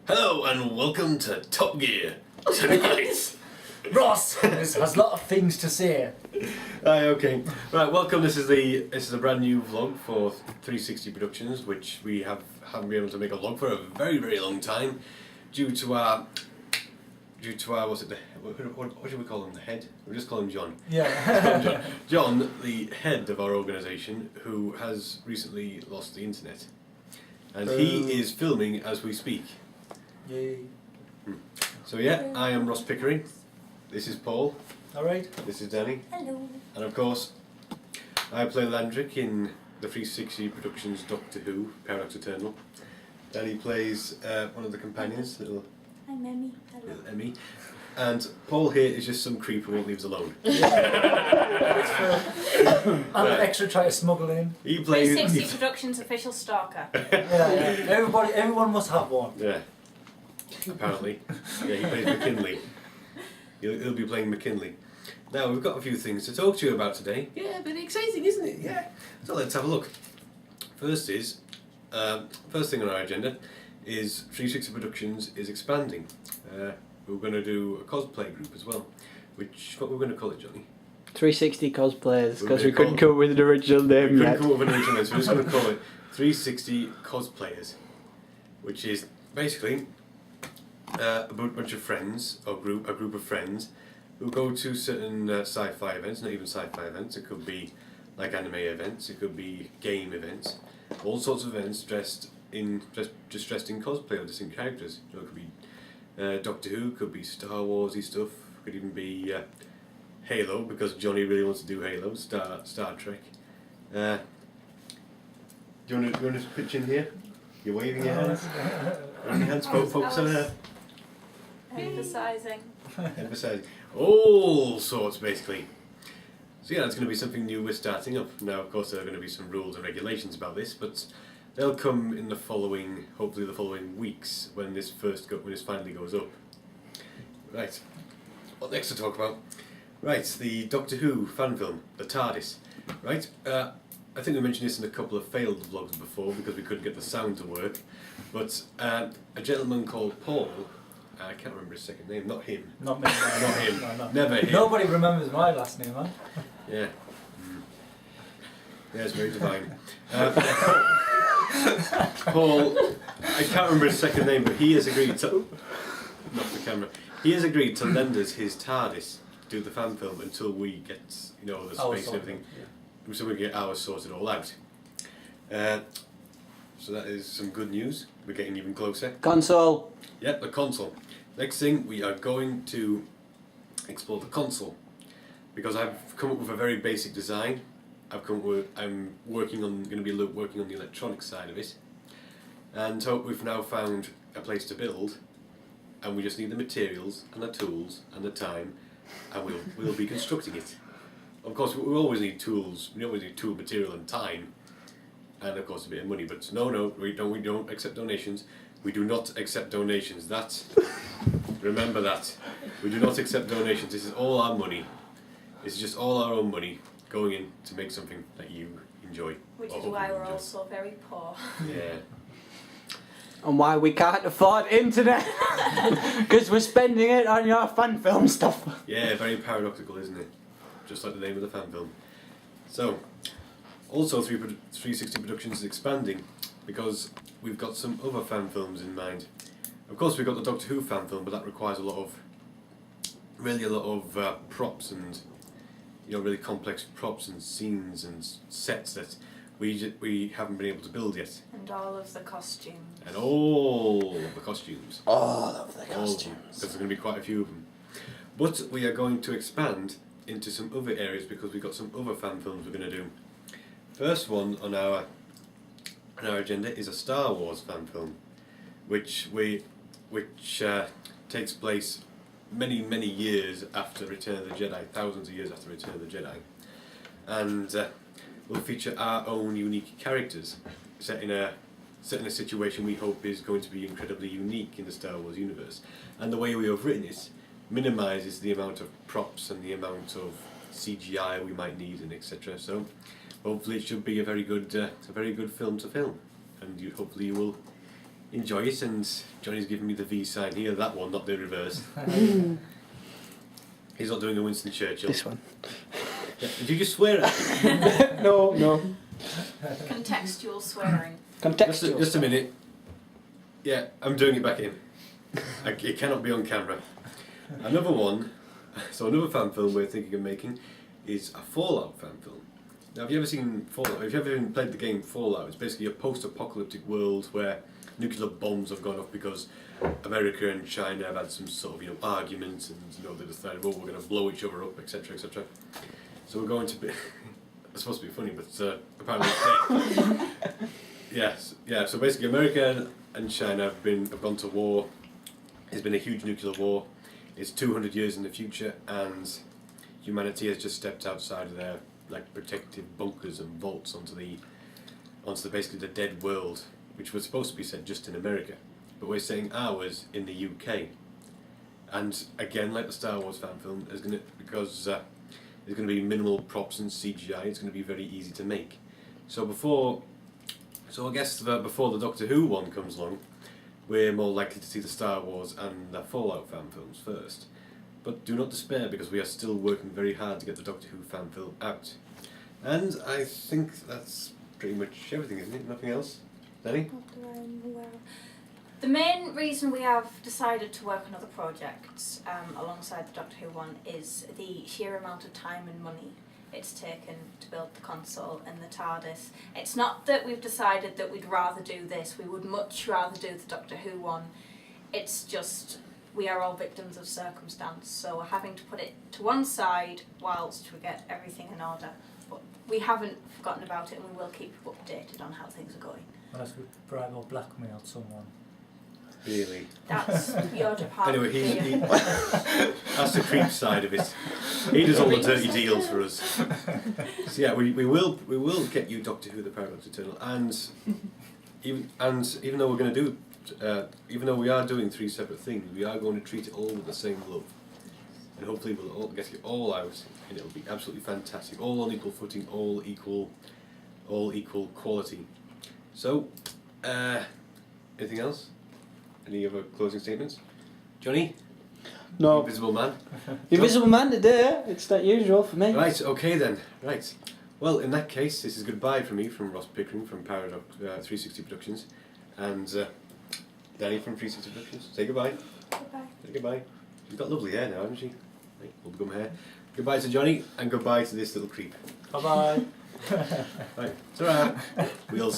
Hello and welcome to Top Gear tonight. Ross has a lot of things to say. Aye, okay. Right, welcome. This is a brand new vlog for 360 Productions, which we haven't been able to make a vlog for a very, very long time, due to our what should we call him? The head? We'll just call him John. Yeah. John, the head of our organisation, who has recently lost the internet, and he is filming as we speak. Yay. So yeah, I am Ross Pickering. This is Paul. Alright. This is Danny. Hello. And of course, I play Landrick in the 360 Productions Doctor Who, Paradox Eternal. Danny plays one of the companions, little I'm Emmy. Hello. little Emmy. And Paul here is just some creep who won't leave us alone. I'm an extra try to smuggle in. He plays... 360 Productions official stalker. Yeah. Everyone must have one. Yeah. Apparently. Yeah, he plays McKinley. He'll be playing McKinley. Now, we've got a few things to talk to you about today. Yeah, very exciting, isn't it? Yeah. So let's have a look. First thing on our agenda is 360 Productions is expanding. We're going to do a cosplay group as well. What we're going to call it, Johnny? 360 cosplayers, because we call couldn't come up with an original name We yet. couldn't come up with an original name, so we're just going to call it 360 cosplayers, which is basically a bunch of friends, or a group of friends, who go to certain sci-fi events, not even sci-fi events, it could be like anime events, it could be game events, all sorts of events dressed in cosplay or distinct characters. You know, it could be Doctor Who, could be Star Warsy stuff, could even be Halo, because Johnny really wants to do Halo, Star Trek. Do you want to pitch in here? You're waving your hands. Waving your hands, focus on there. Emphasising. Emphasising. All sorts, basically. So yeah, that's going to be something new we're starting up. Now, of course, there are going to be some rules and regulations about this, but they'll come in hopefully the following weeks, when this finally goes up. Right. What next to talk about? Right, the Doctor Who fan film, The TARDIS. Right. I think we mentioned this in a couple of failed vlogs before because we couldn't get the sound to work. But a gentleman called Paul. I can't remember his second name. Not him. Not me. Not him. No. Never him. Nobody remembers my last name, man. Yeah. Yeah, it's very divine. Paul, I can't remember his second name, but he has agreed to... Not the camera. He has agreed to lend us his TARDIS to do the fan film until we get, the space and everything. Yeah. So we get ours sorted all out. So that is some good news. We're getting even closer. Console. Yep, the console. Next thing, we are going to explore the console, because I've come up with a very basic design. I'm working on the electronic side of it, and so we've now found a place to build, and we just need the materials and the tools and the time, and we'll be constructing it. Of course, we always need tools. We always need tool, material, and time, and of course a bit of money. But no, we don't accept donations. We do not accept donations. Remember that. We do not accept donations. This is all our money. This is just all our own money going in to make something that you enjoy. Which is why we're also very poor. Yeah. And why we can't afford internet. Because we're spending it on your fan film stuff. Yeah, very paradoxical, isn't it? Just like the name of the fan film. So, also 360 Productions is expanding because we've got some other fan films in mind. Of course, we've got the Doctor Who fan film, but that requires a lot of props and really complex props and scenes and sets that we haven't been able to build yet. And all of the costumes. And all of the costumes. All of the costumes. Because there's going to be quite a few of them. But we are going to expand into some other areas because we've got some other fan films we're going to do. First one on our agenda is a Star Wars fan film, which takes place many years after Return of the Jedi, thousands of years after Return of the Jedi, and will feature our own unique characters set in a situation we hope is going to be incredibly unique in the Star Wars universe. And the way we have written it minimises the amount of props and the amount of CGI we might need, and etc. So hopefully it should be a very good film to film, and hopefully you will enjoy it, and Johnny's giving me the V sign here, that one, not the reverse. He's not doing a Winston Churchill. This one. Yeah, did you just swear at me? No. Contextual swearing. Contextual. Just a minute. Yeah, I'm doing it back in. It cannot be on camera. Another one, so another fan film we're thinking of making is a Fallout fan film. Now, have you ever seen Fallout? Have you ever even played the game Fallout? It's basically a post-apocalyptic world where nuclear bombs have gone off because America and China have had some sort of arguments, and they decided, well, we're going to blow each other up, etc., etc. So we're going to be. It's supposed to be funny, but apparently, yes, yeah. So basically, America and China have gone to war. There's been a huge nuclear war. It's 200 years in the future, and humanity has just stepped outside of their protective bunkers and vaults onto basically the dead world, which was supposed to be set just in America, but we're setting ours in the UK. And again, like the Star Wars fan film, because there's going to be minimal props and CGI, it's going to be very easy to make. So I guess before the Doctor Who one comes along, we're more likely to see the Star Wars and the Fallout fan films first. But do not despair, because we are still working very hard to get the Doctor Who fan film out. And I think that's pretty much everything, isn't it? Nothing else? Danny? The main reason we have decided to work on other projects alongside the Doctor Who one is the sheer amount of time and money it's taken to build the console and the TARDIS. It's not that we've decided that we'd rather do this, we would much rather do the Doctor Who one. It's just, we are all victims of circumstance, so we're having to put it to one side whilst we get everything in order. But we haven't forgotten about it, and we will keep you updated on how things are going. Unless we bribe or blackmail someone. Really? That's your department. Anyway, that's the creep side of it. He does all the dirty deals for us. So yeah, we will get you Doctor Who: The Paradox Eternal, and even though we're going to do, even though we are doing 3 separate things, we are going to treat it all with the same love, and hopefully we'll all get it all out, and it'll be absolutely fantastic, all on equal footing, all equal quality. So, anything else? Any other closing statements? Johnny? No. Invisible Man? Invisible Man today. It's not usual for me. Right, okay then. Right. Well, in that case, this is goodbye from me, from Ross Pickering from Paradox 360 Productions, and Danny from 360 Productions. Say goodbye. Goodbye. Say goodbye. She's got lovely hair now, hasn't she? Right, bubblegum hair. Goodbye to Johnny, and goodbye to this little creep. Bye bye. Right, ta-ra. We'll